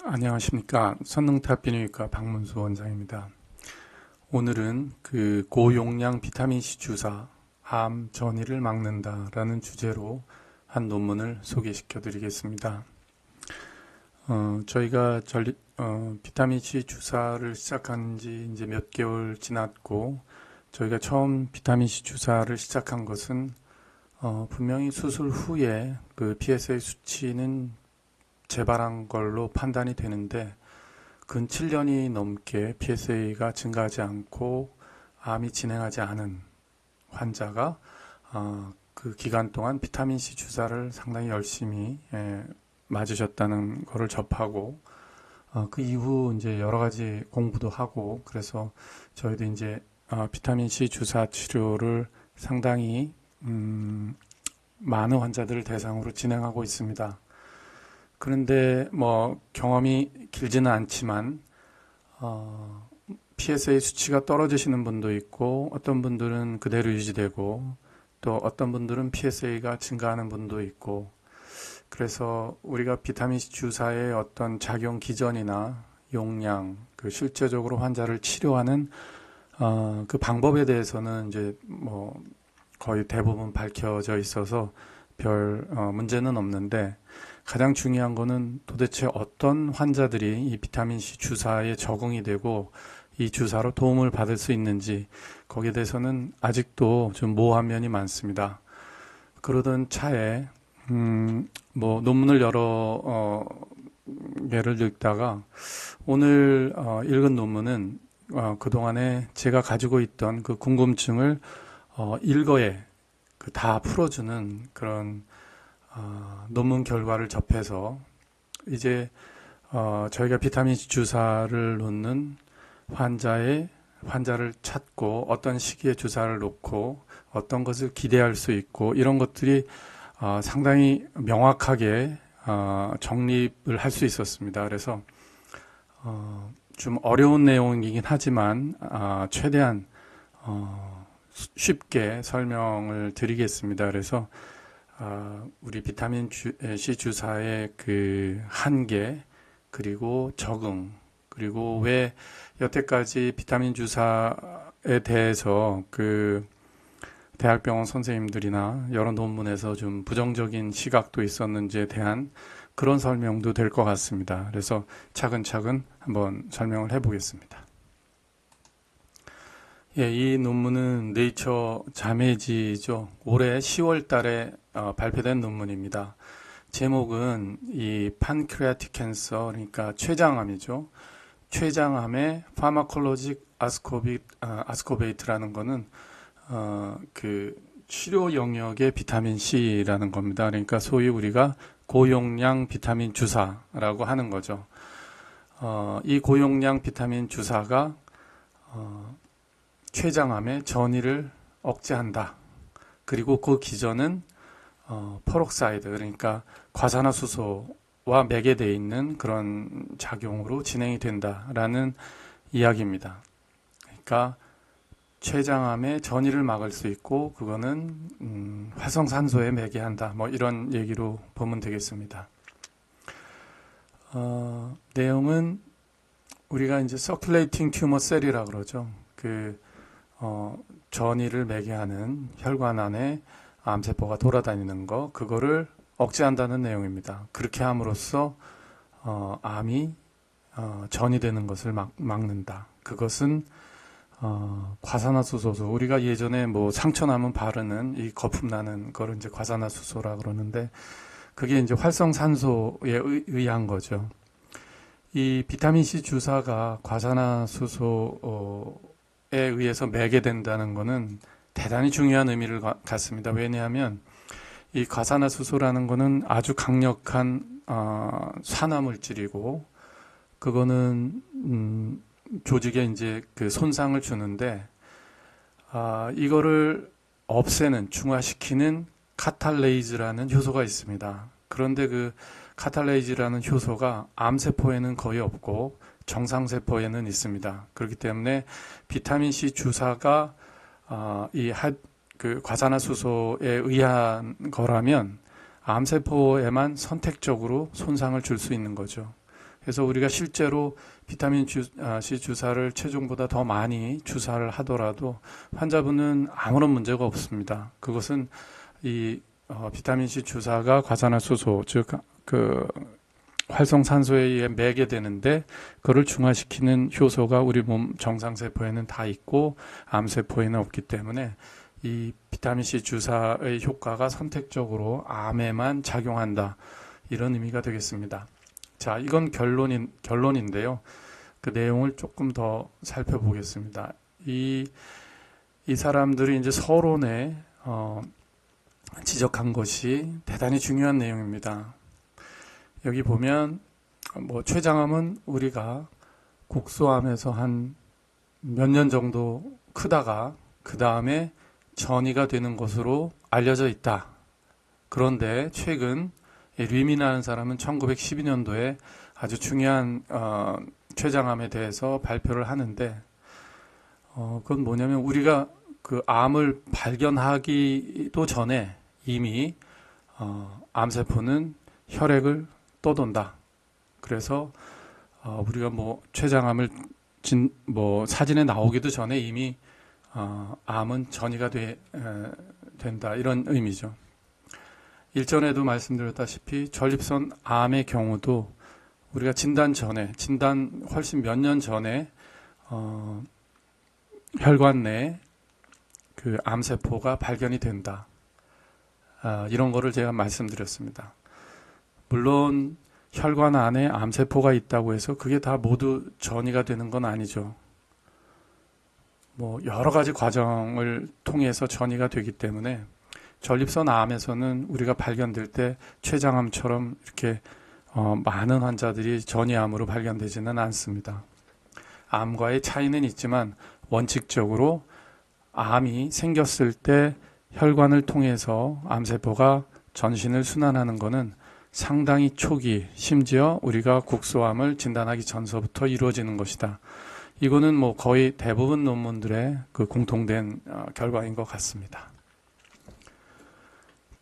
안녕하십니까. 선능탑비뇨기과 박문수 원장입니다. 오늘은 그 고용량 비타민C 주사, 암 전이를 막는다라는 주제로 한 논문을 소개시켜 드리겠습니다. 저희가 비타민C 주사를 시작한 지 이제 몇 개월 지났고, 저희가 처음 비타민C 주사를 시작한 것은 분명히 수술 후에 그 PSA 수치는 재발한 걸로 판단이 되는데, 근 7년이 넘게 PSA가 증가하지 않고 암이 진행하지 않은 환자가 그 기간 동안 비타민C 주사를 상당히 열심히 맞으셨다는 것을 접하고, 그 이후 이제 여러 가지 공부도 하고, 그래서 저희도 이제 비타민C 주사 치료를 상당히 많은 환자들을 대상으로 진행하고 있습니다. 그런데 뭐 경험이 길지는 않지만 PSA 수치가 떨어지시는 분도 있고, 어떤 분들은 그대로 유지되고, 또 어떤 분들은 PSA가 증가하는 분도 있고, 그래서 우리가 비타민C 주사의 어떤 작용 기전이나 용량, 그 실제적으로 환자를 치료하는 그 방법에 대해서는 이제 뭐 거의 대부분 밝혀져 있어서 별 문제는 없는데, 가장 중요한 거는 도대체 어떤 환자들이 이 비타민C 주사에 적응이 되고 이 주사로 도움을 받을 수 있는지, 거기에 대해서는 아직도 좀 모호한 면이 많습니다. 그러던 차에 뭐 논문을 여러 개를 읽다가 오늘 읽은 논문은 그동안에 제가 가지고 있던 그 궁금증을 일거에 다 풀어주는 그런 논문 결과를 접해서, 이제 저희가 비타민C 주사를 놓는 환자를 찾고 어떤 시기에 주사를 놓고 어떤 것을 기대할 수 있고, 이런 것들이 상당히 명확하게 정립을 할 수 있었습니다. 그래서 좀 어려운 내용이긴 하지만 최대한 쉽게 설명을 드리겠습니다. 그래서 우리 비타민C 주사의 그 한계, 그리고 적응, 그리고 왜 여태까지 비타민 주사에 대해서 그 대학병원 선생님들이나 여러 논문에서 좀 부정적인 시각도 있었는지에 대한 그런 설명도 될 것 같습니다. 그래서 차근차근 한번 설명을 해보겠습니다. 예, 이 논문은 네이처 자매지죠. 올해 10월 달에 발표된 논문입니다. 제목은 이 판크레아틱 캔서, 그러니까 췌장암이죠. 췌장암의 파마콜로직 아스코베이트라는 거는 그 치료 영역의 비타민 C라는 겁니다. 그러니까 소위 우리가 고용량 비타민 주사라고 하는 거죠. 이 고용량 비타민 주사가 췌장암의 전이를 억제한다. 그리고 그 기전은 퍼록사이드, 그러니까 과산화수소와 매개되어 있는 그런 작용으로 진행이 된다라는 이야기입니다. 그러니까 췌장암의 전이를 막을 수 있고, 그거는 활성산소에 매개한다. 뭐 이런 얘기로 보면 되겠습니다. 내용은 우리가 이제 서큘레이팅 튜머 셀이라 그러죠. 전이를 매개하는 혈관 안에 암세포가 돌아다니는 거, 그거를 억제한다는 내용입니다. 그렇게 함으로써 암이 전이되는 것을 막는다. 그것은 과산화수소, 우리가 예전에 뭐 상처 나면 바르는 이 거품 나는 거를 이제 과산화수소라 그러는데, 그게 이제 활성산소에 의한 거죠. 이 비타민C 주사가 과산화수소 에 의해서 매개된다는 것은 대단히 중요한 의미를 갖습니다. 왜냐하면 이 과산화수소라는 것은 아주 강력한 산화물질이고, 그거는 조직에 이제 그 손상을 주는데, 이거를 없애는, 중화시키는 카탈레이즈라는 효소가 있습니다. 그런데 그 카탈레이즈라는 효소가 암세포에는 거의 없고 정상세포에는 있습니다. 그렇기 때문에 비타민C 주사가 그 과산화수소에 의한 거라면 암세포에만 선택적으로 손상을 줄 수 있는 거죠. 그래서 우리가 실제로 비타민 C 주사를 체중보다 더 많이 주사를 하더라도 환자분은 아무런 문제가 없습니다. 그것은 이 비타민 C 주사가 과산화수소, 즉 그 활성산소에 의해 매게 되는데 그걸 중화시키는 효소가 우리 몸 정상세포에는 다 있고 암세포에는 없기 때문에 이 비타민C 주사의 효과가 선택적으로 암에만 작용한다. 이런 의미가 되겠습니다. 자, 이건 결론인데요. 그 내용을 조금 더 살펴보겠습니다. 이 사람들이 이제 서론에 지적한 것이 대단히 중요한 내용입니다. 여기 보면 췌장암은 우리가 국소암에서 한 몇 년 정도 크다가 그 다음에 전이가 되는 것으로 알려져 있다. 그런데 최근 류민이라는 사람은 1912년도에 아주 중요한 췌장암에 대해서 발표를 하는데 그건 뭐냐면 우리가 그 암을 발견하기도 전에 이미 암세포는 혈액을 떠돈다. 그래서 우리가 췌장암을 사진에 나오기도 전에 이미 암은 전이가 된다. 이런 의미죠. 일전에도 말씀드렸다시피 전립선 암의 경우도 우리가 진단 훨씬 몇 년 전에 혈관 내에 그 암세포가 발견이 된다. 이런 거를 제가 말씀드렸습니다. 물론 혈관 안에 암세포가 있다고 해서 그게 다 모두 전이가 되는 건 아니죠. 여러 가지 과정을 통해서 전이가 되기 때문에 전립선 암에서는 우리가 발견될 때 췌장암처럼 이렇게 많은 환자들이 전이암으로 발견되지는 않습니다. 암과의 차이는 있지만 원칙적으로 암이 생겼을 때 혈관을 통해서 암세포가 전신을 순환하는 것은 상당히 초기, 심지어 우리가 국소암을 진단하기 전서부터 이루어지는 것이다. 이거는 거의 대부분 논문들의 그 공통된 결과인 것 같습니다.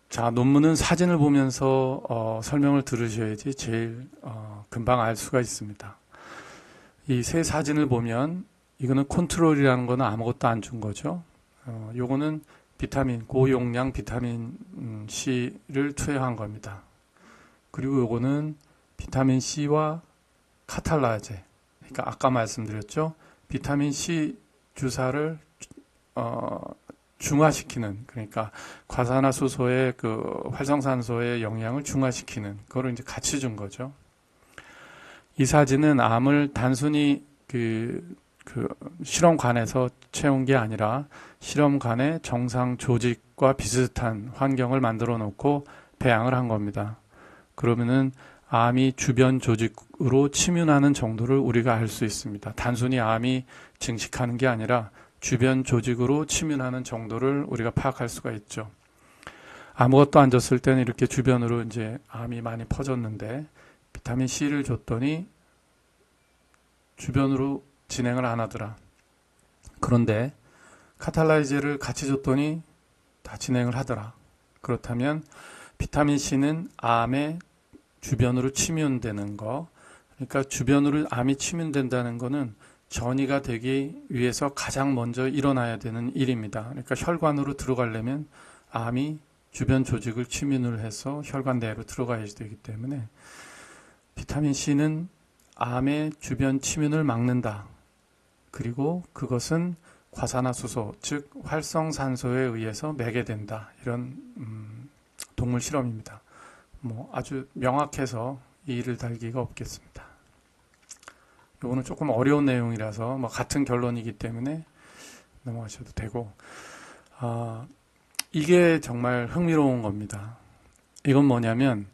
자, 논문은 사진을 보면서 설명을 들으셔야지 제일 금방 알 수가 있습니다. 이 세 사진을 보면 이거는 컨트롤이라는 거는 아무것도 안 준 거죠. 요거는 고용량 비타민 C를 투여한 겁니다. 그리고 요거는 비타민 C와 카탈라제, 그러니까 아까 말씀드렸죠. 비타민 C 주사를 중화시키는, 그러니까 과산화수소의 그 활성산소의 영향을 중화시키는 그거를 이제 같이 준 거죠. 이 사진은 암을 단순히 그 실험관에서 채운 게 아니라 실험관의 정상 조직과 비슷한 환경을 만들어 놓고 배양을 한 겁니다. 그러면은 암이 주변 조직으로 침윤하는 정도를 우리가 알 수 있습니다. 단순히 암이 증식하는 게 아니라 주변 조직으로 침윤하는 정도를 우리가 파악할 수가 있죠. 아무것도 안 줬을 때는 이렇게 주변으로 이제 암이 많이 퍼졌는데 비타민 C를 줬더니 주변으로 진행을 안 하더라. 그런데 카탈라이제를 같이 줬더니 다 진행을 하더라. 그렇다면 비타민 C는 암의 주변으로 침윤되는 거, 그러니까 주변으로 암이 침윤된다는 거는 전이가 되기 위해서 가장 먼저 일어나야 되는 일입니다. 그러니까 혈관으로 들어가려면 암이 주변 조직을 침윤을 해서 혈관 내로 들어가야 되기 때문에 비타민 C는 암의 주변 침윤을 막는다. 그리고 그것은 과산화수소, 즉 활성산소에 의해서 매게 된다. 이런 동물 실험입니다. 아주 명확해서 이의를 달기가 없겠습니다. 이거는 조금 어려운 내용이라서 같은 결론이기 때문에 넘어가셔도 되고, 이게 정말 흥미로운 겁니다. 이건 뭐냐면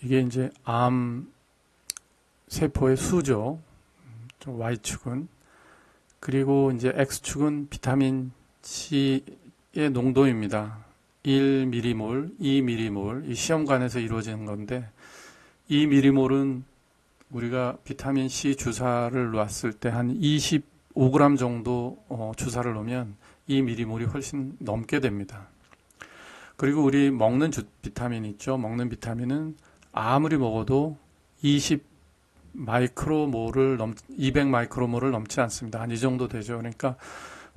이게 이제 암 세포의 수죠. Y축은. 그리고 이제 X축은 비타민 C의 농도입니다. 1mmol, 2mmol, 이 시험관에서 이루어지는 건데 2mmol은 우리가 비타민 C 주사를 놨을 때 한 25g 정도 주사를 놓으면 2mmol이 훨씬 넘게 됩니다. 그리고 우리 먹는 비타민 있죠. 먹는 비타민은 아무리 먹어도 20 마이크로몰을 200 마이크로몰을 넘지 않습니다. 한 이 정도 되죠. 그러니까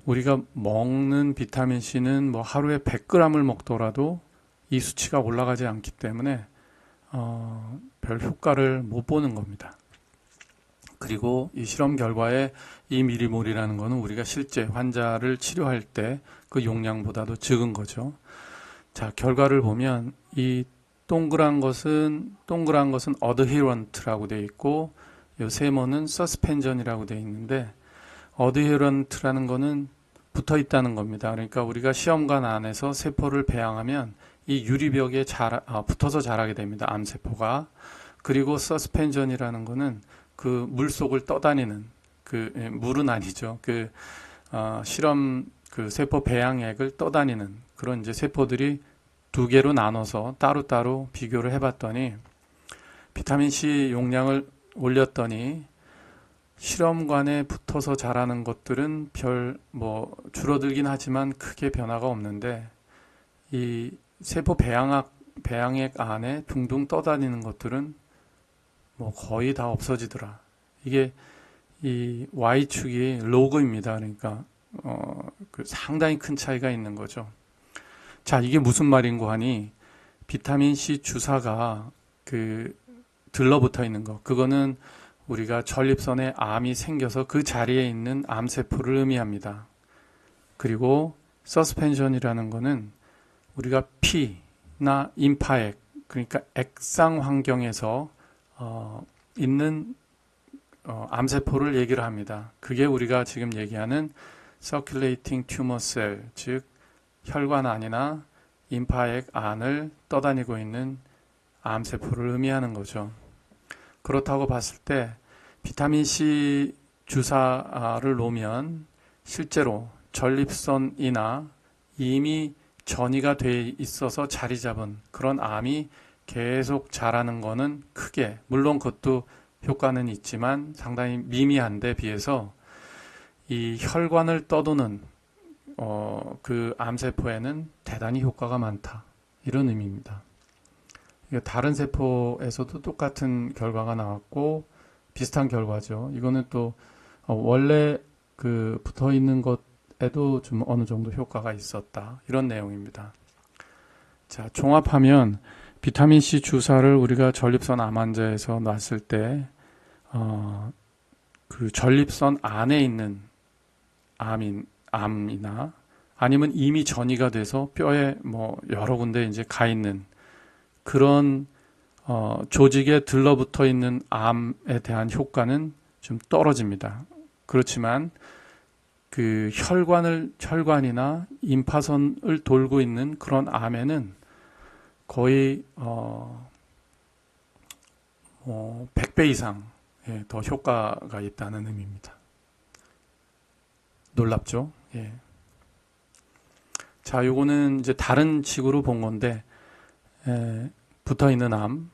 우리가 먹는 비타민 C는 뭐 하루에 100g을 먹더라도 이 수치가 올라가지 않기 때문에 별 효과를 못 보는 겁니다. 그리고 이 실험 결과에 2mg이라는 것은 우리가 실제 환자를 치료할 때 그 용량보다도 적은 거죠. 자, 결과를 보면 이 동그란 것은 adherent라고 되어 있고 이 세모는 suspension이라고 되어 있는데 adherent라는 것은 붙어 있다는 겁니다. 그러니까 우리가 시험관 안에서 세포를 배양하면 이 유리벽에 붙어서 자라게 됩니다. 암세포가. 그리고 suspension이라는 것은 그 물속을 떠다니는 물은 아니죠. 실험 세포 배양액을 떠다니는 그런 이제 세포들이 두 개로 나눠서 따로따로 비교를 해봤더니 비타민 C 용량을 올렸더니 실험관에 붙어서 자라는 것들은 줄어들긴 하지만 크게 변화가 없는데 이 세포 배양액 안에 둥둥 떠다니는 것들은 거의 다 없어지더라. 이게 이 Y축이 로그입니다. 그러니까 상당히 큰 차이가 있는 거죠. 자, 이게 무슨 말인고 하니 비타민 C 주사가 들러붙어 있는 거, 그거는 우리가 전립선에 암이 생겨서 그 자리에 있는 암세포를 의미합니다. 그리고 서스펜션이라는 거는 우리가 피나 임파액, 그러니까 액상 환경에서 있는 암세포를 얘기를 합니다. 그게 우리가 지금 얘기하는 circulating tumor cell, 즉 혈관 안이나 임파액 안을 떠다니고 있는 암세포를 의미하는 거죠. 그렇다고 봤을 때 비타민 C 주사를 놓으면 실제로 전립선이나 이미 전이가 돼 있어서 자리 잡은 그런 암이 계속 자라는 거는 크게, 물론 그것도 효과는 있지만 상당히 미미한데 비해서 이 혈관을 떠도는 그 암세포에는 대단히 효과가 많다. 이런 의미입니다. 다른 세포에서도 똑같은 결과가 나왔고 비슷한 결과죠. 이거는 또 원래 붙어 있는 것에도 좀 어느 정도 효과가 있었다. 이런 내용입니다. 자, 종합하면 비타민 C 주사를 우리가 전립선 암 환자에서 놨을 때 그 전립선 안에 있는 암이나 아니면 이미 전이가 돼서 뼈에 여러 군데 이제 가 있는 그런 조직에 들러붙어 있는 암에 대한 효과는 좀 떨어집니다. 그렇지만 그 혈관이나 임파선을 돌고 있는 그런 암에는 거의 100배 이상 더 효과가 있다는 의미입니다. 놀랍죠? 예. 자, 요거는 이제 다른 식으로 본 건데 붙어 있는 암,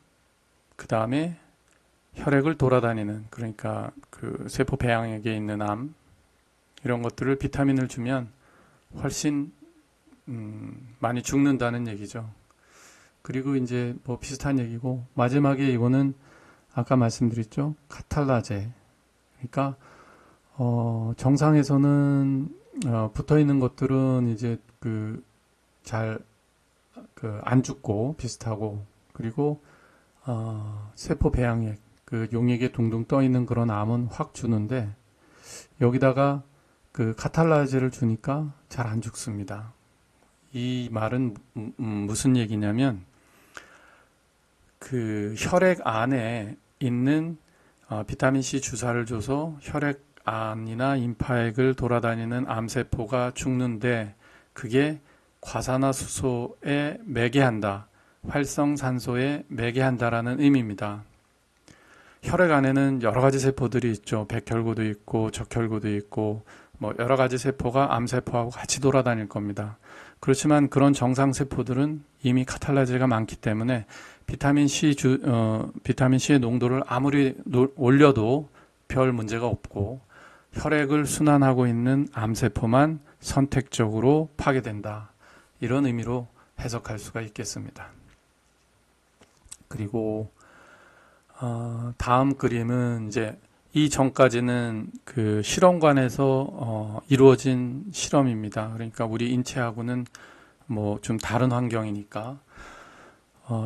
그 다음에 혈액을 돌아다니는, 그러니까 그 세포 배양액에 있는 암, 이런 것들을 비타민을 주면 훨씬 많이 죽는다는 얘기죠. 그리고 이제 비슷한 얘기고, 마지막에 이거는 아까 말씀드렸죠, 카탈라제. 그러니까 정상에서는 붙어 있는 것들은 이제 안 죽고 비슷하고, 그리고 세포 배양액, 용액에 둥둥 떠 있는 그런 암은 확 주는데 여기다가 카탈라제를 주니까 잘 안 죽습니다. 이 말은 무슨 얘기냐면 혈액 안에 있는 비타민 C 주사를 줘서 혈액 안이나 임파액을 돌아다니는 암세포가 죽는데 그게 과산화수소에 매개한다, 활성산소에 매개한다라는 의미입니다. 혈액 안에는 여러 가지 세포들이 있죠. 백혈구도 있고 적혈구도 있고 여러 가지 세포가 암세포하고 같이 돌아다닐 겁니다. 그렇지만 그런 정상 세포들은 이미 카탈라제가 많기 때문에 비타민 C의 농도를 아무리 올려도 별 문제가 없고 혈액을 순환하고 있는 암세포만 선택적으로 파괴된다. 이런 의미로 해석할 수가 있겠습니다. 그리고 다음 그림은 이제 이 전까지는 그 실험관에서 이루어진 실험입니다. 그러니까 우리 인체하고는 뭐 좀 다른 환경이니까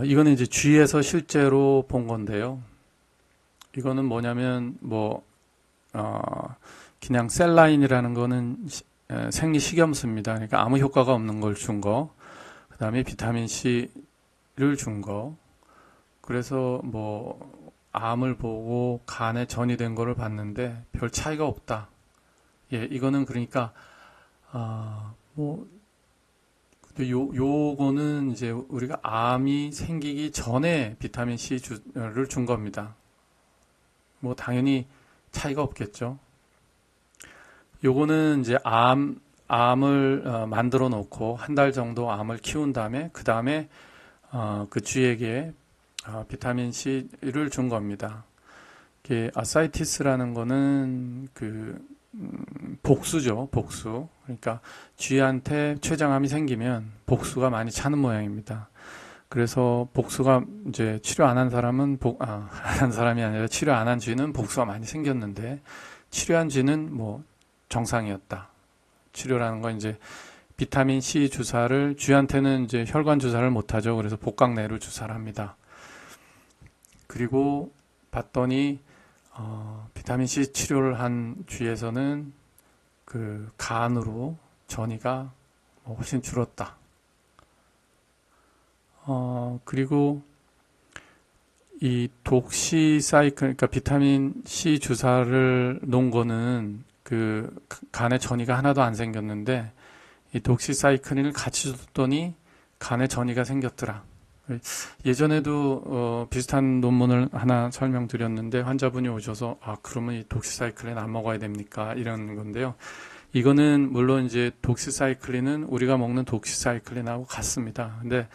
이거는 이제 쥐에서 실제로 본 건데요. 이거는 뭐냐면 뭐 그냥 셀라인이라는 거는 생리 식염수입니다. 그러니까 아무 효과가 없는 걸 준 거. 그다음에 비타민 C를 준 거. 그래서 뭐 암을 보고 간에 전이된 거를 봤는데 별 차이가 없다. 예, 이거는 그러니까 뭐 근데 요거는 이제 우리가 암이 생기기 전에 비타민 C를 준 겁니다. 뭐 당연히 차이가 없겠죠. 요거는 이제 암을 만들어 놓고 한 달 정도 암을 키운 다음에 그 다음에 그 쥐에게 비타민 C를 준 겁니다. 이게 아사이티스라는 거는 그 복수죠, 복수. 그러니까 쥐한테 췌장암이 생기면 복수가 많이 차는 모양입니다. 그래서 복수가 이제 치료 안 한 사람은 안 한 사람이 아니라 치료 안 한 쥐는 복수가 많이 생겼는데 치료한 쥐는 뭐 정상이었다. 치료라는 건 이제 비타민 C 주사를 쥐한테는 이제 혈관 주사를 못 하죠. 그래서 복강내로 주사를 합니다. 그리고 봤더니 비타민 C 치료를 한 쥐에서는 그 간으로 전이가 훨씬 줄었다. 그리고 이 독시사이클, 그러니까 비타민 C 주사를 놓은 거는 그 간에 전이가 하나도 안 생겼는데 이 독시사이클린을 같이 줬더니 간에 전이가 생겼더라. 예전에도 비슷한 논문을 하나 설명드렸는데 환자분이 오셔서 그러면 이 독시사이클린 안 먹어야 됩니까? 이런 건데요. 이거는 물론 이제 독시사이클린은 우리가 먹는 독시사이클린하고 같습니다. 근데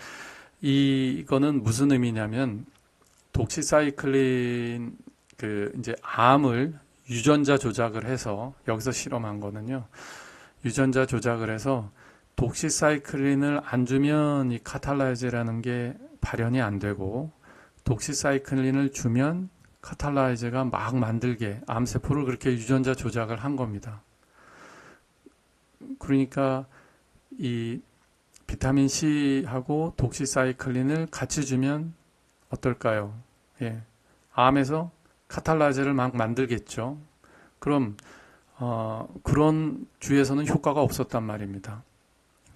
이거는 무슨 의미냐면 독시사이클린 그 이제 암을 유전자 조작을 해서 여기서 실험한 거는요. 유전자 조작을 해서 독시사이클린을 안 주면 이 카탈라이제라는 게 발현이 안 되고 독시사이클린을 주면 카탈라이제가 막 만들게 암세포를 그렇게 유전자 조작을 한 겁니다. 그러니까 이 비타민 C하고 독시사이클린을 같이 주면 어떨까요? 예. 암에서 카탈라이제를 막 만들겠죠. 그럼 그런 주에서는 효과가 없었단 말입니다.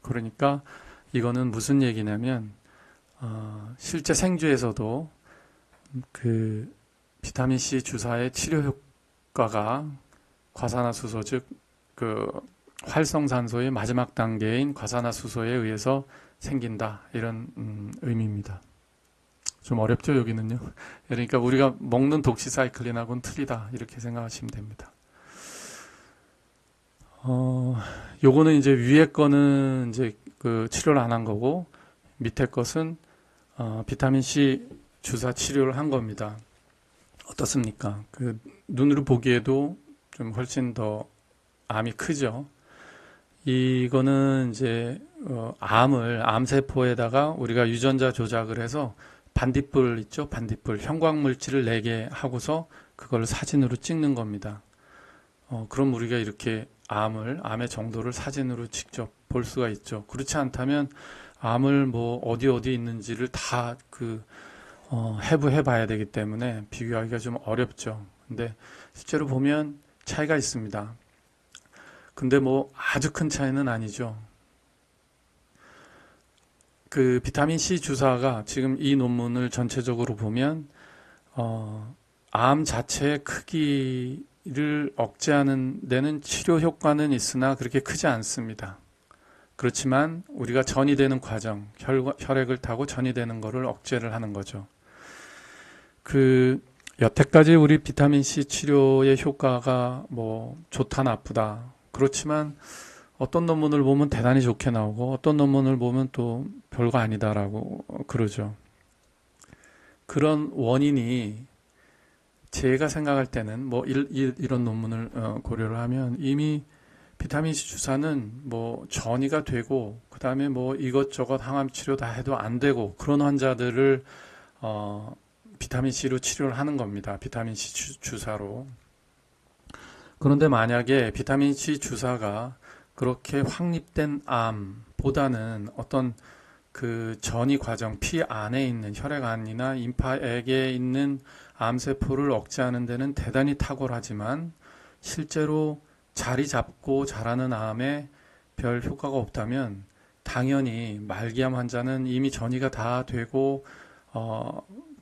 그러니까 이거는 무슨 얘기냐면 실제 생쥐에서도 그 비타민 C 주사의 치료 효과가 과산화수소 즉 그 활성산소의 마지막 단계인 과산화수소에 의해서 생긴다 이런 의미입니다. 좀 어렵죠 여기는요. 그러니까 우리가 먹는 독시사이클린하고는 틀리다 이렇게 생각하시면 됩니다. 요거는 이제 위에 거는 이제 그 치료를 안 한 거고 밑에 것은 비타민 C 주사 치료를 한 겁니다. 어떻습니까? 그 눈으로 보기에도 좀 훨씬 더 암이 크죠. 이거는 이제 암세포에다가 우리가 유전자 조작을 해서 반딧불 있죠? 반딧불 형광물질을 내게 하고서 그걸 사진으로 찍는 겁니다. 그럼 우리가 이렇게 암의 정도를 사진으로 직접 볼 수가 있죠. 그렇지 않다면 암을 뭐 어디 있는지를 다 해부해 봐야 되기 때문에 비교하기가 좀 어렵죠. 근데 실제로 보면 차이가 있습니다. 근데 뭐 아주 큰 차이는 아니죠. 그 비타민 C 주사가 지금 이 논문을 전체적으로 보면 암 자체의 크기를 억제하는 데는 치료 효과는 있으나 그렇게 크지 않습니다. 그렇지만 우리가 전이 되는 과정, 혈액을 타고 전이 되는 거를 억제를 하는 거죠. 여태까지 우리 비타민 C 치료의 효과가 뭐 좋다 나쁘다. 그렇지만 어떤 논문을 보면 대단히 좋게 나오고 어떤 논문을 보면 또 별거 아니다라고 그러죠. 그런 원인이 제가 생각할 때는 뭐 이런 논문을 고려를 하면 이미 비타민 C 주사는 뭐 전이가 되고 그 다음에 뭐 이것저것 항암 치료 다 해도 안 되고 그런 환자들을 비타민 C로 치료를 하는 겁니다. 비타민 C 주사로. 그런데 만약에 비타민 C 주사가 그렇게 확립된 암보다는 어떤 그 전이 과정, 피 안에 있는 혈액 안이나 임파액에 있는 암세포를 억제하는 데는 대단히 탁월하지만 실제로 자리 잡고 자라는 암에 별 효과가 없다면 당연히 말기암 환자는 이미 전이가 다 되고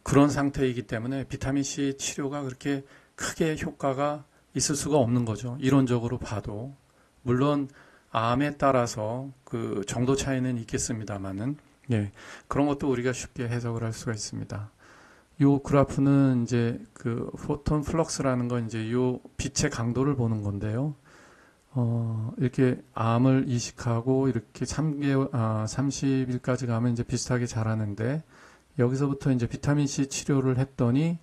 그런 상태이기 때문에 비타민C 치료가 그렇게 크게 효과가 있을 수가 없는 거죠. 이론적으로 봐도. 물론 암에 따라서 그 정도 차이는 있겠습니다만은 예, 그런 것도 우리가 쉽게 해석을 할 수가 있습니다. 요 그래프는 이제 그 포톤 플럭스라는 건 이제 요 빛의 강도를 보는 건데요. 이렇게 암을 이식하고 이렇게 30일까지 가면 이제 비슷하게 자라는데 여기서부터 이제 비타민 C 치료를 했더니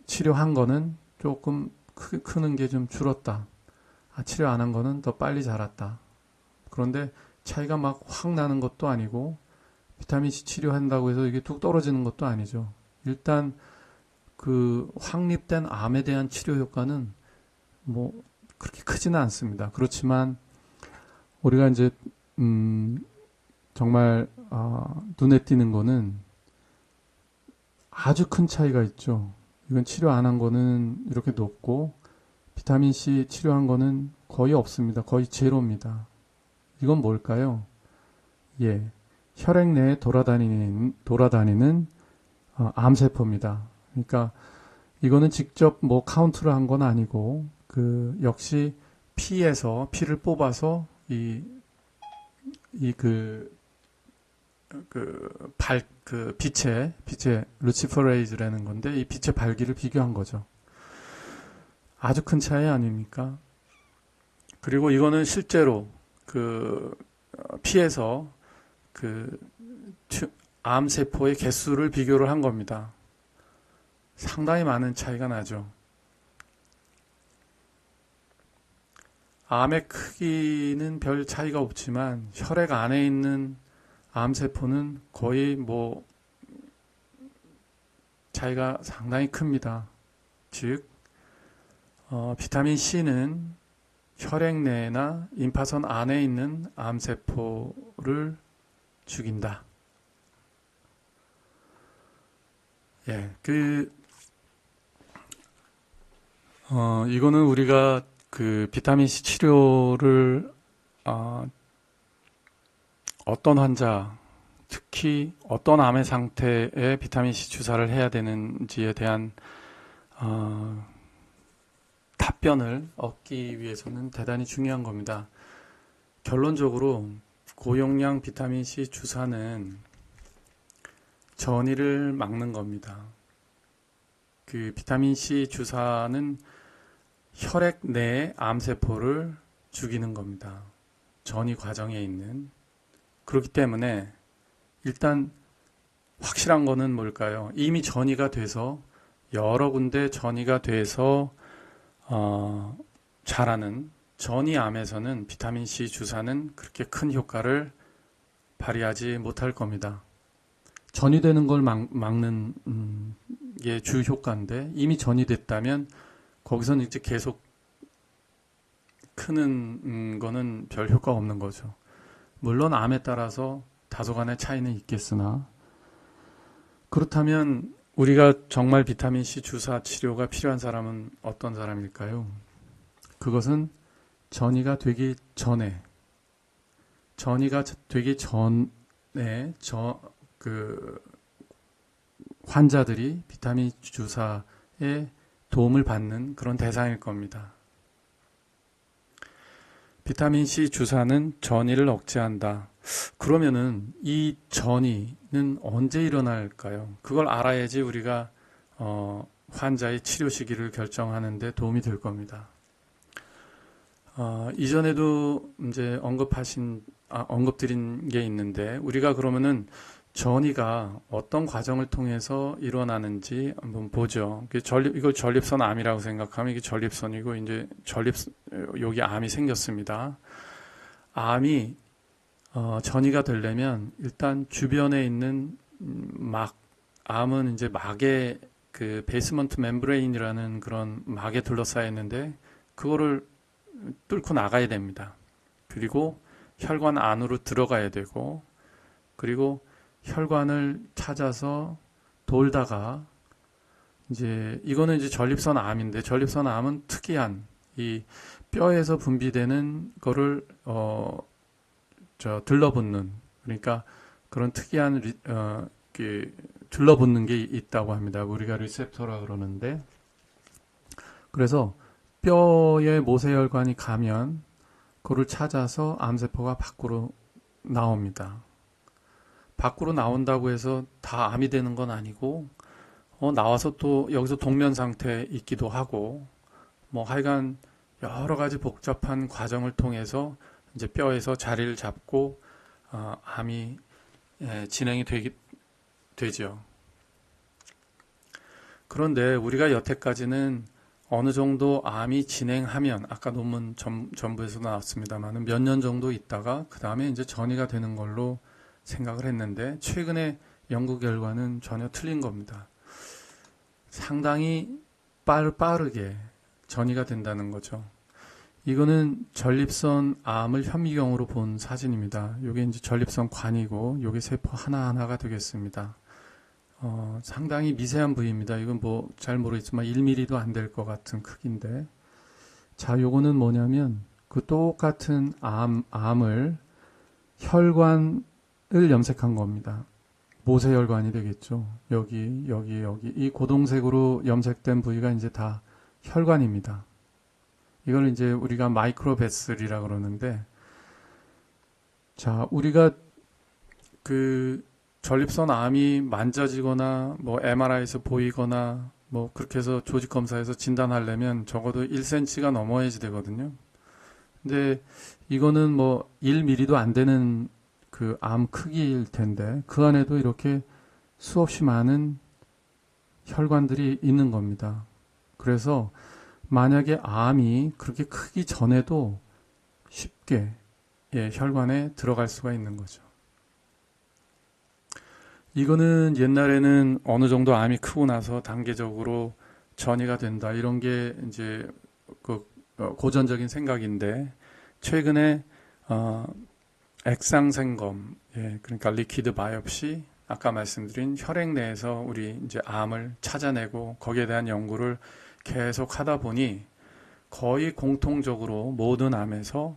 치료한 거는 조금 크는 게 좀 줄었다. 치료 안 한 거는 더 빨리 자랐다. 그런데 차이가 막 확 나는 것도 아니고 비타민 C 치료한다고 해서 이게 뚝 떨어지는 것도 아니죠. 일단 그 확립된 암에 대한 치료 효과는 뭐 그렇게 크지는 않습니다. 그렇지만 우리가 이제 정말 눈에 띄는 거는 아주 큰 차이가 있죠. 이건 치료 안 한 거는 이렇게 높고 비타민 C 치료한 거는 거의 없습니다. 거의 제로입니다. 이건 뭘까요? 예, 혈액 내에 돌아다니는 암세포입니다. 그러니까 이거는 직접 뭐 카운트를 한 건 아니고 그 역시 피에서 피를 뽑아서 빛의 루치퍼레이즈라는 건데 이 빛의 발기를 비교한 거죠. 아주 큰 차이 아닙니까? 그리고 이거는 실제로 그 피에서 그 암세포의 개수를 비교를 한 겁니다. 상당히 많은 차이가 나죠. 암의 크기는 별 차이가 없지만 혈액 안에 있는 암세포는 거의 뭐 차이가 상당히 큽니다. 즉 비타민 C는 혈액 내나 임파선 안에 있는 암세포를 죽인다. 예, 이거는 우리가 그 비타민 C 치료를 어떤 환자, 특히 어떤 암의 상태에 비타민 C 주사를 해야 되는지에 대한 답변을 얻기 위해서는 대단히 중요한 겁니다. 결론적으로 고용량 비타민 C 주사는 전이를 막는 겁니다. 그 비타민 C 주사는 혈액 내의 암세포를 죽이는 겁니다. 전이 과정에 있는. 그렇기 때문에 일단 확실한 거는 뭘까요? 이미 전이가 돼서 여러 군데 전이가 돼서 자라는 전이암에서는 비타민 C 주사는 그렇게 큰 효과를 발휘하지 못할 겁니다. 전이되는 걸 막는 게 주 효과인데 이미 전이됐다면 거기서는 이제 계속 크는 거는 별 효과가 없는 거죠. 물론 암에 따라서 다소간의 차이는 있겠으나 그렇다면 우리가 정말 비타민 C 주사 치료가 필요한 사람은 어떤 사람일까요? 그것은 전이가 되기 전에 환자들이 비타민 주사에 도움을 받는 그런 대상일 겁니다. 비타민 C 주사는 전이를 억제한다. 그러면은 이 전이는 언제 일어날까요? 그걸 알아야지 우리가 환자의 치료 시기를 결정하는 데 도움이 될 겁니다. 이전에도 이제 언급드린 게 있는데 우리가 그러면은 전이가 어떤 과정을 통해서 일어나는지 한번 보죠. 이걸 전립선 암이라고 생각하면 이게 전립선이고 이제 여기 암이 생겼습니다. 암이 전이가 되려면 일단 주변에 있는 암은 이제 막에 그 베이스먼트 멤브레인이라는 그런 막에 둘러싸여 있는데 그거를 뚫고 나가야 됩니다. 그리고 혈관 안으로 들어가야 되고 그리고 혈관을 찾아서 돌다가 이제 이거는 이제 전립선 암인데 전립선 암은 특이한 이 뼈에서 분비되는 거를 들러붙는 그러니까 그런 특이한 들러붙는 게 있다고 합니다. 우리가 리셉터라 그러는데 그래서 뼈에 모세혈관이 가면 그걸 찾아서 암세포가 밖으로 나옵니다. 밖으로 나온다고 해서 다 암이 되는 건 아니고 나와서 또 여기서 동면 상태에 있기도 하고 뭐 하여간 여러 가지 복잡한 과정을 통해서 이제 뼈에서 자리를 잡고 암이 진행이 되죠. 그런데 우리가 여태까지는 어느 정도 암이 진행하면 아까 논문 전부에서 나왔습니다만 몇 년 정도 있다가 그 다음에 이제 전이가 되는 걸로 생각을 했는데 최근에 연구 결과는 전혀 틀린 겁니다. 상당히 빠르게 전이가 된다는 거죠. 이거는 전립선 암을 현미경으로 본 사진입니다. 이게 이제 전립선 관이고 이게 세포 하나하나가 되겠습니다. 상당히 미세한 부위입니다. 이건 뭐 잘 모르겠지만 1mm도 안 될 것 같은 크기인데 자, 요거는 뭐냐면 그 똑같은 암을 혈관을 염색한 겁니다. 모세혈관이 되겠죠. 여기 이 고동색으로 염색된 부위가 이제 다 혈관입니다. 이걸 이제 우리가 마이크로베슬이라 그러는데 자, 우리가 그 전립선 암이 만져지거나 뭐 MRI에서 보이거나 뭐 그렇게 해서 조직 검사에서 진단하려면 적어도 1cm가 넘어야지 되거든요. 근데 이거는 뭐 1mm도 안 되는 그 암 크기일 텐데 그 안에도 이렇게 수없이 많은 혈관들이 있는 겁니다. 그래서 만약에 암이 그렇게 크기 전에도 쉽게 혈관에 들어갈 수가 있는 거죠. 이거는 옛날에는 어느 정도 암이 크고 나서 단계적으로 전이가 된다 이런 게 이제 그 고전적인 생각인데 최근에 액상생검 그러니까 리퀴드 바이옵시 아까 말씀드린 혈액 내에서 우리 이제 암을 찾아내고 거기에 대한 연구를 계속 하다 보니 거의 공통적으로 모든 암에서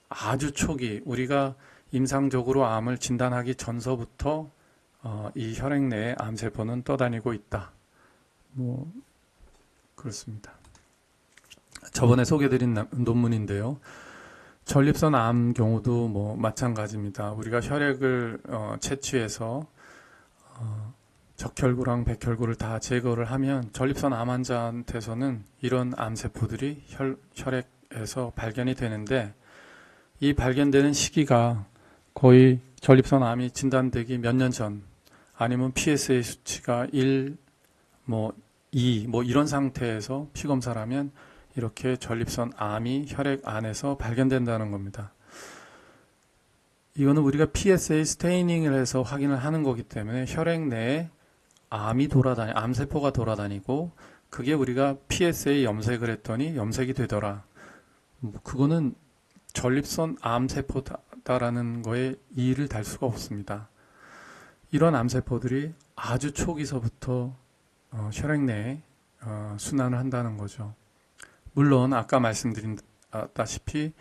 아주 초기 우리가 임상적으로 암을 진단하기 전서부터 이 혈액 내에 암세포는 떠다니고 있다. 뭐 그렇습니다. 저번에 소개드린 논문인데요. 전립선 암 경우도 뭐 마찬가지입니다. 우리가 혈액을 채취해서 적혈구랑 백혈구를 다 제거를 하면 전립선 암 환자한테서는 이런 암세포들이 혈액에서 발견이 되는데 이 발견되는 시기가 거의 전립선 암이 진단되기 몇 년 전 아니면 PSA 수치가 1, 뭐 2, 뭐 이런 상태에서 피검사를 하면 이렇게 전립선 암이 혈액 안에서 발견된다는 겁니다. 이거는 우리가 PSA 스테이닝을 해서 확인을 하는 거기 때문에 혈액 내에 암세포가 돌아다니고 그게 우리가 PSA 염색을 했더니 염색이 되더라. 그거는 전립선 암세포다라는 거에 이의를 달 수가 없습니다. 이런 암세포들이 아주 초기서부터 혈액 내에 순환을 한다는 거죠. 물론 아까 말씀드렸다시피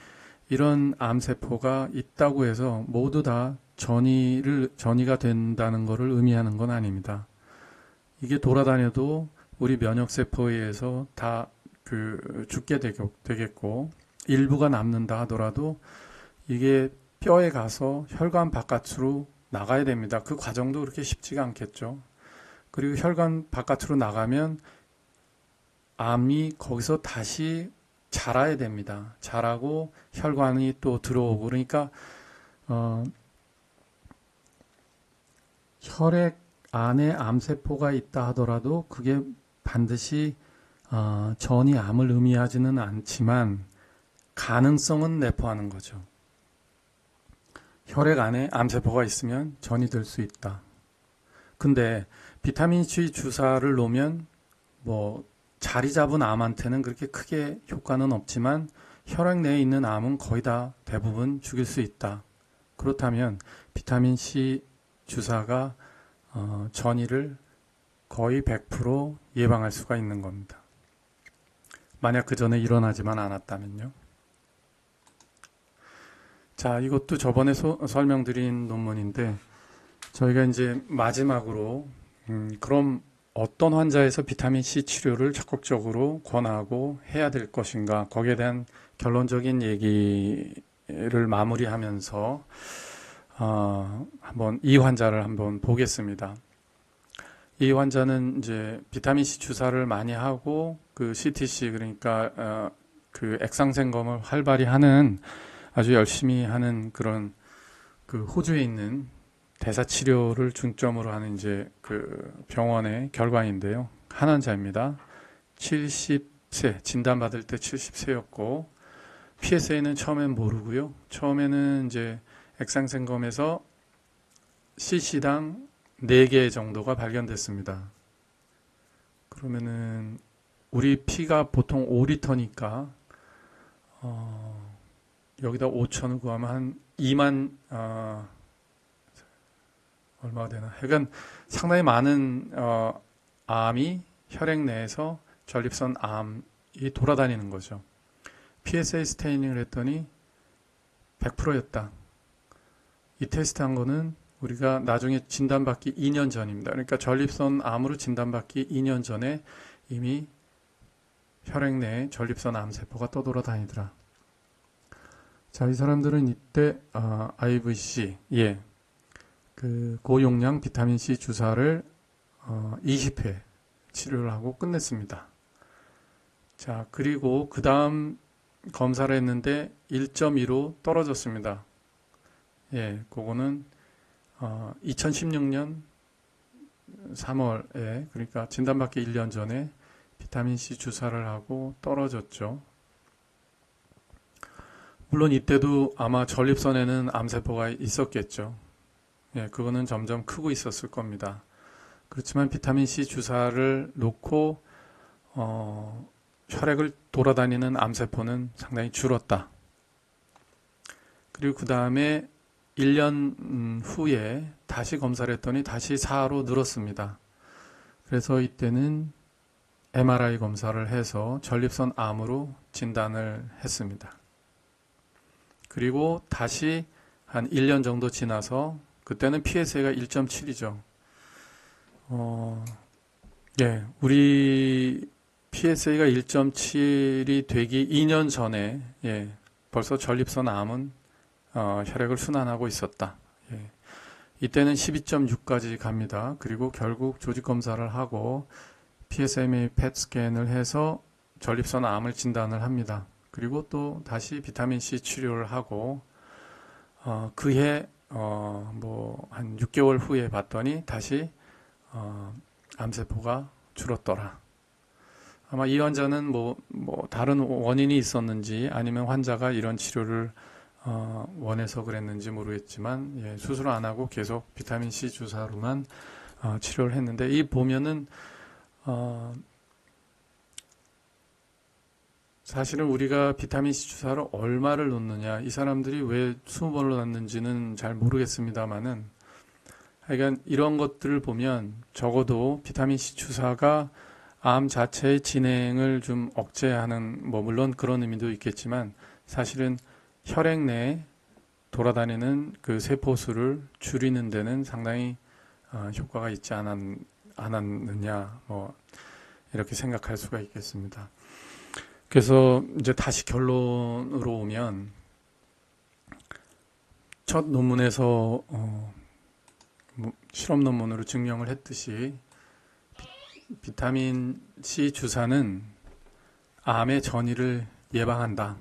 이런 암세포가 있다고 해서 모두 다 전이가 된다는 것을 의미하는 건 아닙니다. 이게 돌아다녀도 우리 면역세포에 의해서 다 죽게 되겠고 일부가 남는다 하더라도 이게 뼈에 가서 혈관 바깥으로 나가야 됩니다. 그 과정도 그렇게 쉽지가 않겠죠. 그리고 혈관 바깥으로 나가면 암이 거기서 다시 자라야 됩니다. 자라고 혈관이 또 들어오고 그러니까 혈액 안에 암세포가 있다 하더라도 그게 반드시 전이 암을 의미하지는 않지만 가능성은 내포하는 거죠. 혈액 안에 암세포가 있으면 전이 될 수 있다. 근데 비타민C 주사를 놓으면 뭐 자리 잡은 암한테는 그렇게 크게 효과는 없지만 혈액 내에 있는 암은 거의 다 대부분 죽일 수 있다. 그렇다면 비타민C 주사가 전이를 거의 100% 예방할 수가 있는 겁니다. 만약 그 전에 일어나지만 않았다면요. 자, 이것도 저번에 설명드린 논문인데 저희가 이제 마지막으로 그럼 어떤 환자에서 비타민C 치료를 적극적으로 권하고 해야 될 것인가, 거기에 대한 결론적인 얘기를 마무리하면서 한번 이 환자를 한번 보겠습니다. 이 환자는 이제 비타민C 주사를 많이 하고 그 CTC, 그러니까 그 액상생검을 활발히 하는, 아주 열심히 하는 그런 그 호주에 있는 대사 치료를 중점으로 하는 이제 그 병원의 결과인데요. 한 환자입니다. 70세, 진단받을 때 70세였고, PSA는 처음엔 모르고요. 처음에는 이제 액상생검에서 cc당 4개 정도가 발견됐습니다. 그러면은 우리 피가 보통 5리터니까 여기다 5천을 구하면 한 2만 얼마가 되나? 하여간 상당히 많은 암이 혈액 내에서 전립선 암이 돌아다니는 거죠. PSA 스테이닝을 했더니 100%였다. 이 테스트 한 거는 우리가 나중에 진단받기 2년 전입니다. 그러니까 전립선 암으로 진단받기 2년 전에 이미 혈액 내에 전립선 암세포가 떠돌아다니더라. 자, 이 사람들은 이때 IVC, 그 고용량 비타민C 주사를 20회 치료를 하고 끝냈습니다. 자, 그리고 그 다음 검사를 했는데 1.2로 떨어졌습니다. 그거는 2016년 3월에, 그러니까 진단받기 1년 전에 비타민C 주사를 하고 떨어졌죠. 물론 이때도 아마 전립선에는 암세포가 있었겠죠. 그거는 점점 크고 있었을 겁니다. 그렇지만 비타민C 주사를 놓고 혈액을 돌아다니는 암세포는 상당히 줄었다. 그리고 그 다음에 1년 후에 다시 검사를 했더니 다시 4로 늘었습니다. 그래서 이때는 MRI 검사를 해서 전립선 암으로 진단을 했습니다. 그리고 다시 한 1년 정도 지나서 그때는 PSA가 1.7이죠. 우리 PSA가 1.7이 되기 2년 전에 벌써 전립선 암은 혈액을 순환하고 있었다. 이때는 12.6까지 갑니다. 그리고 결국 조직 검사를 하고 PSMA PET 스캔을 해서 전립선 암을 진단을 합니다. 그리고 또 다시 비타민C 치료를 하고 그해 한 6개월 후에 봤더니 다시 암세포가 줄었더라. 아마 이 환자는 뭐 다른 원인이 있었는지 아니면 환자가 이런 치료를 원해서 그랬는지 모르겠지만 수술 안 하고 계속 비타민C 주사로만 치료를 했는데, 이 보면은 사실은 우리가 비타민C 주사를 얼마를 놓느냐, 이 사람들이 왜 20번을 놨는지는 잘 모르겠습니다만은, 하여간 이런 것들을 보면 적어도 비타민C 주사가 암 자체의 진행을 좀 억제하는, 물론 그런 의미도 있겠지만 사실은 혈액 내에 돌아다니는 그 세포수를 줄이는 데는 상당히 효과가 있지 않았느냐, 이렇게 생각할 수가 있겠습니다. 그래서 이제 다시 결론으로 오면, 첫 논문에서 실험 논문으로 증명을 했듯이 비타민 C 주사는 암의 전이를 예방한다,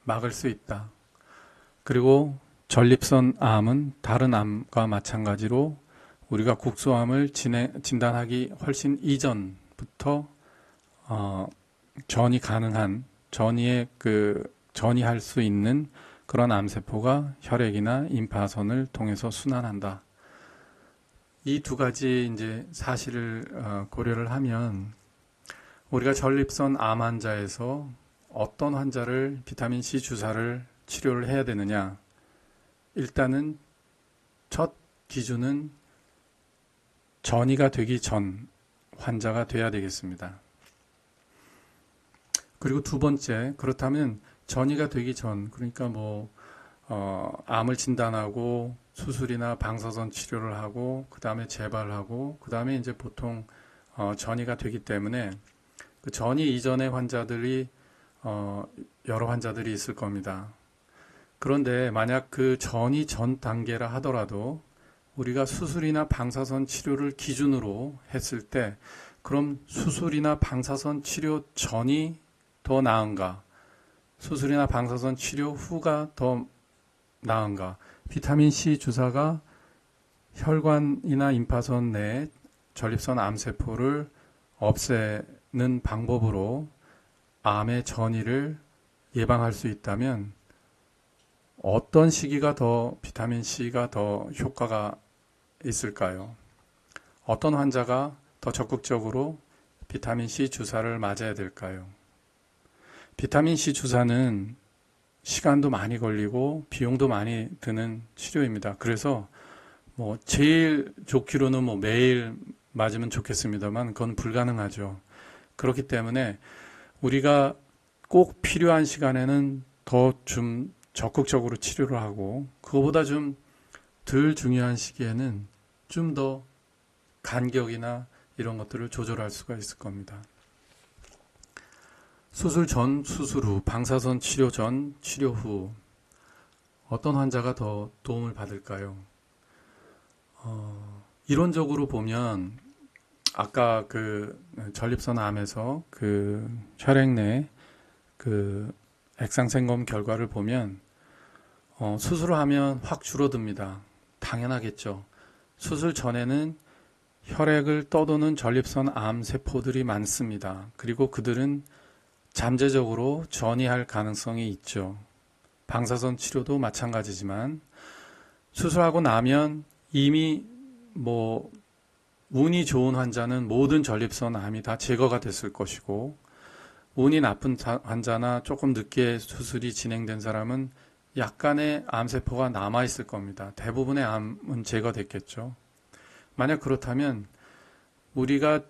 막을 수 있다. 그리고 전립선 암은 다른 암과 마찬가지로 우리가 국소암을 진단하기 훨씬 이전부터 전이 가능한, 전이할 수 있는 그런 암세포가 혈액이나 임파선을 통해서 순환한다. 이 두 가지 이제 사실을 고려를 하면 우리가 전립선 암 환자에서 어떤 환자를 비타민 C 주사를 치료를 해야 되느냐. 일단은 첫 기준은 전이가 되기 전 환자가 돼야 되겠습니다. 그리고 두 번째, 그렇다면 전이가 되기 전, 그러니까 암을 진단하고 수술이나 방사선 치료를 하고, 그 다음에 재발하고, 그 다음에 이제 보통 전이가 되기 때문에 그 전이 이전의 환자들이 여러 환자들이 있을 겁니다. 그런데 만약 그 전이 전 단계라 하더라도 우리가 수술이나 방사선 치료를 기준으로 했을 때 그럼 수술이나 방사선 치료 전이 더 나은가? 수술이나 방사선 치료 후가 더 나은가? 비타민 C 주사가 혈관이나 임파선 내 전립선 암세포를 없애는 방법으로 암의 전이를 예방할 수 있다면 어떤 시기가 더 비타민 C가 더 효과가 있을까요? 어떤 환자가 더 적극적으로 비타민 C 주사를 맞아야 될까요? 비타민 C 주사는 시간도 많이 걸리고 비용도 많이 드는 치료입니다. 그래서 제일 좋기로는 매일 맞으면 좋겠습니다만 그건 불가능하죠. 그렇기 때문에 우리가 꼭 필요한 시간에는 더 좀 적극적으로 치료를 하고 그거보다 좀 덜 중요한 시기에는 좀 더 간격이나 이런 것들을 조절할 수가 있을 겁니다. 수술 전, 수술 후, 방사선 치료 전, 치료 후 어떤 환자가 더 도움을 받을까요? 이론적으로 보면 아까 그 전립선 암에서 그 혈액 내 그 액상생검 결과를 보면 수술을 하면 확 줄어듭니다. 당연하겠죠. 수술 전에는 혈액을 떠도는 전립선 암 세포들이 많습니다. 그리고 그들은 잠재적으로 전이할 가능성이 있죠. 방사선 치료도 마찬가지지만 수술하고 나면 이미 운이 좋은 환자는 모든 전립선 암이 다 제거가 됐을 것이고 운이 나쁜 환자나 조금 늦게 수술이 진행된 사람은 약간의 암세포가 남아있을 겁니다. 대부분의 암은 제거됐겠죠. 만약 그렇다면 우리가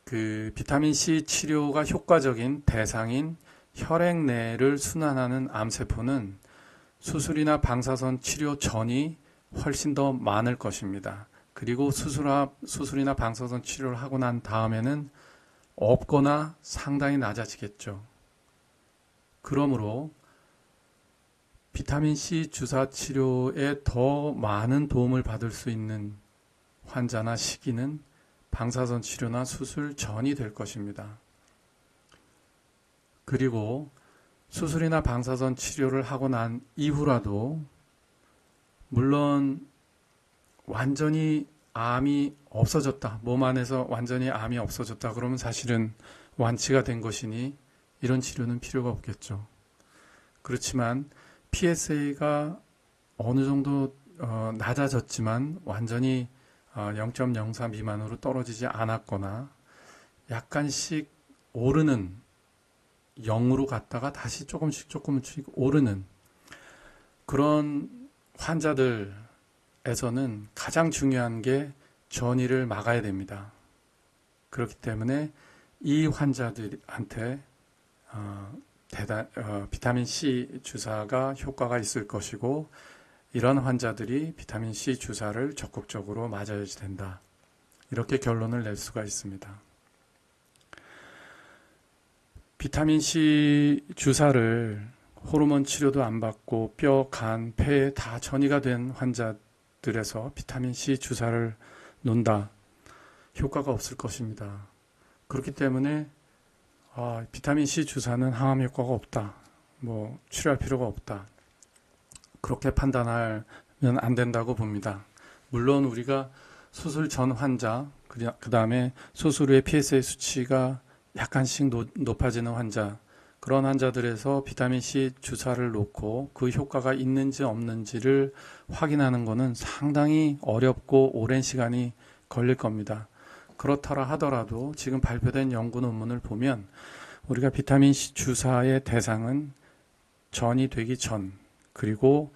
그 비타민 C 치료가 효과적인 대상인 혈액 내를 순환하는 암세포는 수술이나 방사선 치료 전이 훨씬 더 많을 것입니다. 그리고 수술이나 방사선 치료를 하고 난 다음에는 없거나 상당히 낮아지겠죠. 그러므로 비타민 C 주사 치료에 더 많은 도움을 받을 수 있는 환자나 시기는 방사선 치료나 수술 전이 될 것입니다. 그리고 수술이나 방사선 치료를 하고 난 이후라도 물론 완전히 암이 없어졌다. 몸 안에서 완전히 암이 없어졌다. 그러면 사실은 완치가 된 것이니 이런 치료는 필요가 없겠죠. 그렇지만 PSA가 어느 정도 낮아졌지만 완전히 0.04 미만으로 떨어지지 않았거나 약간씩 오르는 0으로 갔다가 다시 조금씩 오르는 그런 환자들에서는 가장 중요한 게 전이를 막아야 됩니다. 그렇기 때문에 이 환자들한테 비타민 C 주사가 효과가 있을 것이고 이런 환자들이 비타민 C 주사를 적극적으로 맞아야 된다. 이렇게 결론을 낼 수가 있습니다. 비타민 C 주사를 호르몬 치료도 안 받고 뼈, 간, 폐에 다 전이가 된 환자들에서 비타민 C 주사를 놓는다. 효과가 없을 것입니다. 그렇기 때문에 비타민 C 주사는 항암 효과가 없다. 치료할 필요가 없다. 그렇게 판단하면 안 된다고 봅니다. 물론 우리가 수술 전 환자, 그 다음에 수술 후에 PSA 수치가 약간씩 높아지는 환자, 그런 환자들에서 비타민C 주사를 놓고 그 효과가 있는지 없는지를 확인하는 것은 상당히 어렵고 오랜 시간이 걸릴 겁니다. 그렇더라 하더라도 지금 발표된 연구 논문을 보면 우리가 비타민C 주사의 대상은 전이 되기 전, 그리고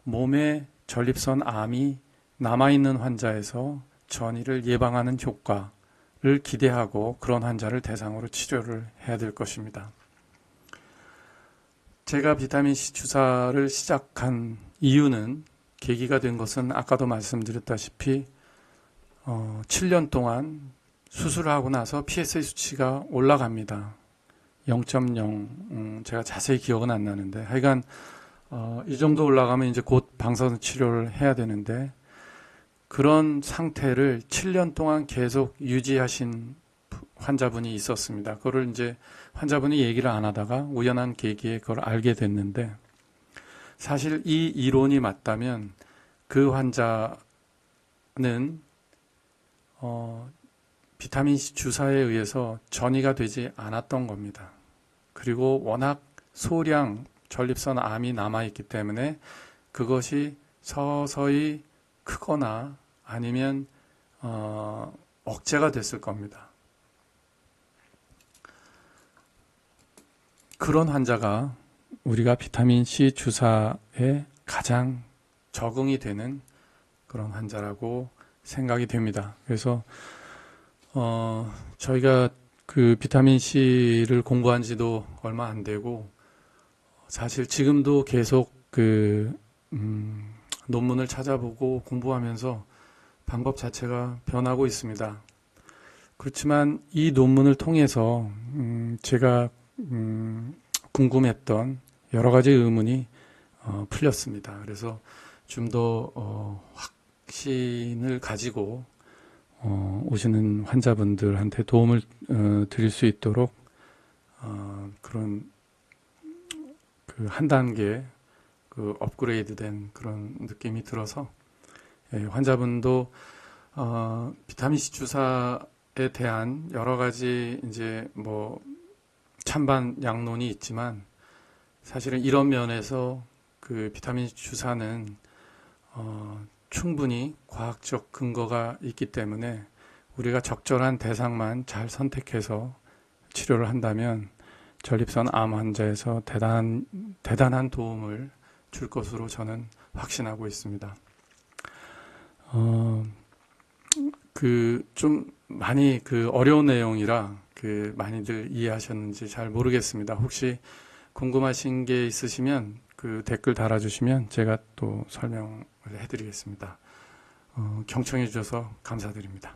몸에 전립선 암이 남아있는 환자에서 전이를 예방하는 효과를 기대하고 그런 환자를 대상으로 치료를 해야 될 것입니다. 제가 비타민C 주사를 시작한 이유는, 계기가 된 것은 아까도 말씀드렸다시피 7년 동안 수술을 하고 나서 PSA 수치가 올라갑니다. 0.0, 제가 자세히 기억은 안 나는데 하여간 이 정도 올라가면 이제 곧 방사선 치료를 해야 되는데, 그런 상태를 7년 동안 계속 유지하신 환자분이 있었습니다. 그거를 이제 환자분이 얘기를 안 하다가 우연한 계기에 그걸 알게 됐는데, 사실 이 이론이 맞다면 그 환자는 비타민C 주사에 의해서 전이가 되지 않았던 겁니다. 그리고 워낙 소량 전립선 암이 남아있기 때문에 그것이 서서히 크거나 아니면 억제가 됐을 겁니다. 그런 환자가 우리가 비타민C 주사에 가장 적응이 되는 그런 환자라고 생각이 됩니다. 그래서 저희가 그 비타민C를 공부한 지도 얼마 안 되고, 사실 지금도 계속 논문을 찾아보고 공부하면서 방법 자체가 변하고 있습니다. 그렇지만 이 논문을 통해서 제가 궁금했던 여러 가지 의문이 풀렸습니다. 그래서 좀 더 확신을 가지고 오시는 환자분들한테 도움을 드릴 수 있도록 그런 그 한 단계 그 업그레이드된 그런 느낌이 들어서, 환자분도 비타민C 주사에 대한 여러 가지 이제 뭐 찬반 양론이 있지만, 사실은 이런 면에서 그 비타민C 주사는 충분히 과학적 근거가 있기 때문에 우리가 적절한 대상만 잘 선택해서 치료를 한다면 전립선 암 환자에서 대단한 도움을 줄 것으로 저는 확신하고 있습니다. 좀 많이 어려운 내용이라 많이들 이해하셨는지 잘 모르겠습니다. 혹시 궁금하신 게 있으시면 댓글 달아주시면 제가 또 설명을 해드리겠습니다. 경청해 주셔서 감사드립니다.